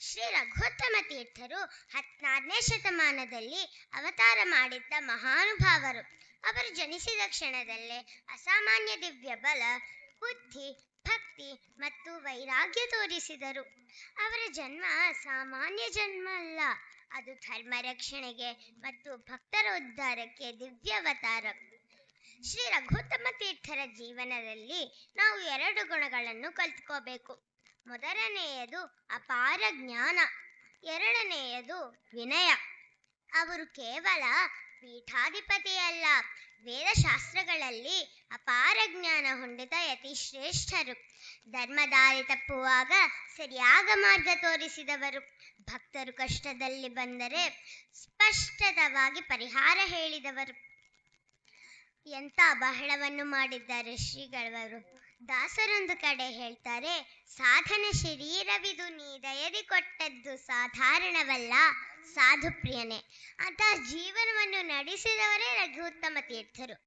ಶ್ರೀ ರಘುತ್ತಮ ತೀರ್ಥರು 16ನೇ ಶತಮಾನದಲ್ಲಿ ಅವತಾರ ಮಾಡಿದ್ದ ಮಹಾನುಭಾವರು. ಅವರು ಜನಿಸಿದ ಕ್ಷಣದಲ್ಲೇ ಅಸಾಮಾನ್ಯ ದಿವ್ಯ ಬಲ, ಬುದ್ಧಿ, ಭಕ್ತಿ ಮತ್ತು ವೈರಾಗ್ಯ ತೋರಿಸಿದರು. ಅವರ ಜನ್ಮ ಸಾಮಾನ್ಯ ಜನ್ಮ ಅಲ್ಲ, ಅದು ಧರ್ಮ ರಕ್ಷಣೆಗೆ ಮತ್ತು ಭಕ್ತರ ಉದ್ಧಾರಕ್ಕೆ ದಿವ್ಯಾವತಾರ. ಶ್ರೀ ರಘುತ್ತಮ ತೀರ್ಥರ ಜೀವನದಲ್ಲಿ ನಾವು 2 ಗುಣಗಳನ್ನು ಕಲ್ತ್ಕೋಬೇಕು. ಮೊದಲನೆಯದು ಅಪಾರ ಜ್ಞಾನ, ಎರಡನೆಯದು ವಿನಯ. ಅವರು ಕೇವಲ ಪೀಠಾಧಿಪತಿಯಲ್ಲ, ವೇದಶಾಸ್ತ್ರಗಳಲ್ಲಿ ಅಪಾರ ಜ್ಞಾನ ಹೊಂದಿದ ಯತಿಶ್ರೇಷ್ಠರು. ಧರ್ಮದಾರಿ ತಪ್ಪುವಾಗ ಸರಿಯಾದ ಮಾರ್ಗ ತೋರಿಸಿದವರು. ಭಕ್ತರು ಕಷ್ಟದಲ್ಲಿ ಬಂದರೆ ಸ್ಪಷ್ಟವಾಗಿ ಪರಿಹಾರ ಹೇಳಿದವರು. ಎಂಥ ಬಹಳವನ್ನು ಮಾಡಿದ್ದಾರೆ ಶ್ರೀಗಳವರು. ದಾಸರೊಂದು ಕಡೆ ಹೇಳ್ತಾರೆ, ಸಾಧನ ಶರೀರವಿದು ನೀ ದಯದಿ ಕೊಟ್ಟದ್ದು ಸಾಧಾರಣವಲ್ಲ ಸಾಧು ಪ್ರಿಯನೇ. ಅಂತಹ ಜೀವನವನ್ನು ನಡೆಸಿದವರೇ ರಘುತ್ತಮ ತೀರ್ಥರು.